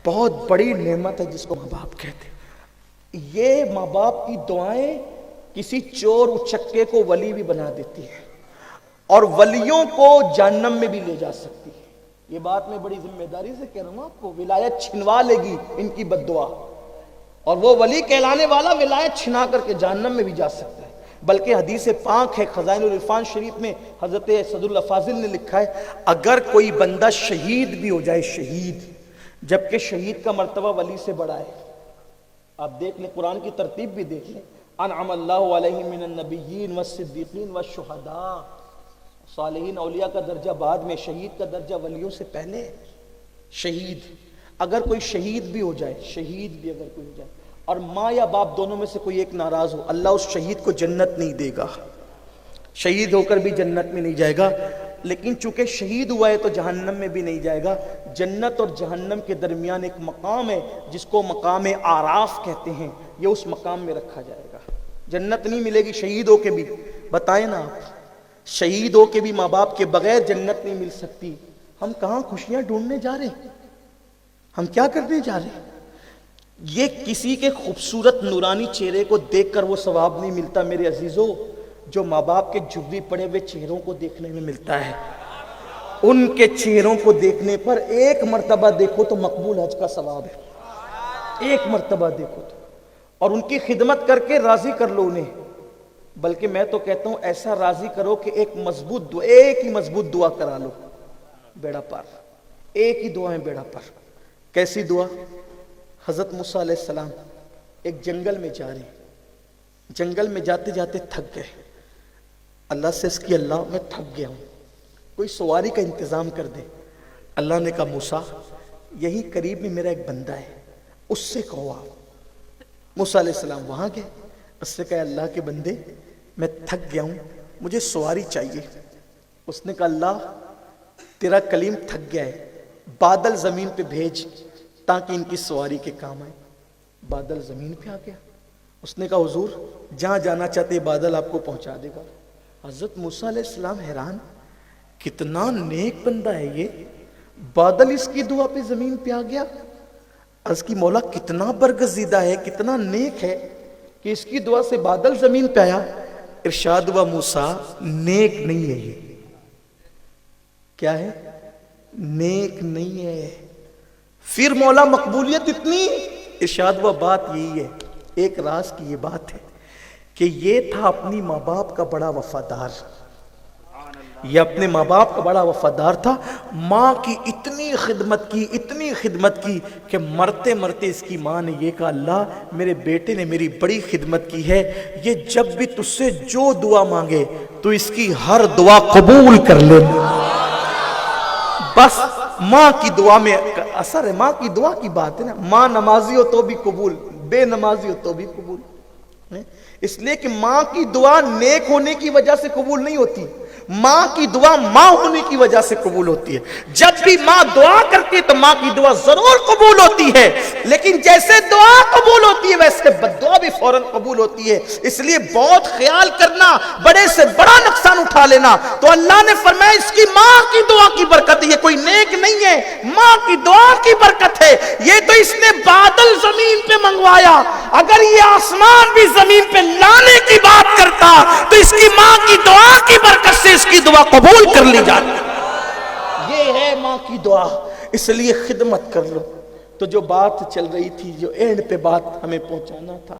بہت بڑی نعمت ہے جس کو ماں باپ کہتے ہیں۔ یہ ماں باپ کی دعائیں کسی چور اچکے کو ولی بھی بنا دیتی ہے، اور ولیوں کو جہنم میں بھی لے جا سکتی ہے۔ یہ بات میں بڑی ذمہ داری سے کہہ رہا ہوں آپ کو، ولایت چھنوا لے گی ان کی بد دعا، اور وہ ولی کہلانے والا ولایت چھنا کر کے جہنم میں بھی جا سکتا ہے۔ بلکہ حدیث پاک ہے خزائن العرفان شریف میں، حضرت اسد اللہ فاضل نے لکھا ہے، اگر کوئی بندہ شہید بھی ہو جائے، شہید، جبکہ شہید کا مرتبہ ولی سے بڑا ہے۔ آپ دیکھ لیں، قرآن کی ترتیب بھی دیکھ لیں، انعم اللہ علیہم من النبیین والصدیقین والشہداء، صالحین اولیاء کا درجہ بعد میں، شہید کا درجہ ولیوں سے پہلے ہے۔ شہید، اگر کوئی شہید بھی ہو جائے، شہید بھی اگر کوئی ہو جائے، اور ماں یا باپ دونوں میں سے کوئی ایک ناراض ہو، اللہ اس شہید کو جنت نہیں دے گا، شہید ہو کر بھی جنت میں نہیں جائے گا۔ لیکن چونکہ شہید ہوا ہے تو جہنم میں بھی نہیں جائے گا۔ جنت اور جہنم کے درمیان ایک مقام ہے جس کو مقام آراف کہتے ہیں، یہ اس مقام میں رکھا جائے گا۔ جنت نہیں ملے گی شہید ہو کے بھی، بتائیں نا آپ، شہید ہو کے بھی ماں باپ کے بغیر جنت نہیں مل سکتی۔ ہم کہاں خوشیاں ڈھونڈنے جا رہے ہیں؟ ہم کیا کرنے جا رہے ہیں؟ یہ کسی کے خوبصورت نورانی چہرے کو دیکھ کر وہ ثواب نہیں ملتا میرے عزیزوں، جو ماں باپ کے جھگی پڑے ہوئے چہروں کو دیکھنے میں ملتا ہے۔ ان کے چہروں کو دیکھنے پر ایک مرتبہ دیکھو تو مقبول حج کا ثواب ہے، ایک مرتبہ دیکھو تو، اور ان کی خدمت کر کے راضی کر لو انہیں۔ بلکہ میں تو کہتا ہوں ایسا راضی کرو کہ ایک مضبوط دعا، ایک ہی مضبوط دعا کرا لو، بیڑا پار، ایک ہی دعا ہے بیڑا پار۔ کیسی دعا؟ حضرت موسیٰ علیہ السلام ایک جنگل میں جا رہے ہیں، جنگل میں جاتے جاتے تھک گئے، اللہ سے اس کی اللہ میں تھک گیا ہوں، کوئی سواری کا انتظام کر دے۔ اللہ نے کہا موسیٰ یہی قریب میں میرا ایک بندہ ہے، اس سے کہو آپ۔ موسیٰ علیہ السلام وہاں گئے، اس سے کہا اللہ کے بندے میں تھک گیا ہوں، مجھے سواری چاہیے۔ اس نے کہا اللہ تیرا کلیم تھک گیا ہے، بادل زمین پہ بھیج تاکہ ان کی سواری کے کام آئے۔ بادل زمین پہ آ گیا۔ اس نے کہا حضور جہاں جانا چاہتے بادل آپ کو پہنچا دے گا۔ حضرت موسیٰ علیہ السلام حیران، کتنا نیک بندہ ہے یہ، بادل اس کی دعا پہ زمین پہ آ گیا۔ عرض کی مولا کتنا برگزیدہ ہے، کتنا نیک ہے کہ اس کی دعا سے بادل زمین پہ آیا۔ ارشاد ہوا موسیٰ نیک نہیں ہے یہ، کیا ہے؟ نیک نہیں ہے۔ پھر مولا مقبولیت اتنی؟ ارشاد ہوا بات یہی ہے، ایک راز کی یہ بات ہے کہ یہ تھا اپنی ماں باپ کا بڑا وفادار، یہ اپنے ماں باپ کا بڑا وفادار تھا، ماں کی اتنی خدمت کی، اتنی خدمت کی کہ مرتے مرتے اس کی ماں نے یہ کہا اللہ میرے بیٹے نے میری بڑی خدمت کی ہے، یہ جب بھی تجھ سے جو دعا مانگے تو اس کی ہر دعا قبول کر لے۔ بس ماں کی دعا میں اثر ہے، ماں کی دعا کی بات ہے نا، ماں نمازی ہو تو بھی قبول، بے نمازی ہو تو بھی قبول۔ اس لیے کہ ماں کی دعا نیک ہونے کی وجہ سے قبول نہیں ہوتی، ماں کی دعا ماں ہونے کی وجہ سے قبول ہوتی ہے۔ جب بھی ماں دعا کرتی ہے تو ماں کی دعا ضرور قبول ہوتی ہے، لیکن جیسے دعا قبول ہوتی ہے ویسے بد دعا بھی فوراً قبول ہوتی ہے۔ اس لیے بہت خیال کرنا، بڑے سے بڑا نقصان اٹھا لینا۔ تو اللہ نے فرمایا اس کی ماں کی دعا کی برکت ہے، یہ کوئی نیک نہیں ہے، ماں کی دعا کی برکت ہے۔ یہ تو اس نے بادل زمین پہ منگوایا، اگر یہ آسمان بھی زمین پہ لانے کی بات کرتا تو اس کی ماں کی دعا کی برکت سے اس کی دعا قبول کر لی جاتی۔ یہ ہے ماں کی دعا، اس لیے خدمت کر لو۔ تو جو بات چل رہی تھی، جو اینڈ پہ بات ہمیں پہنچانا تھا،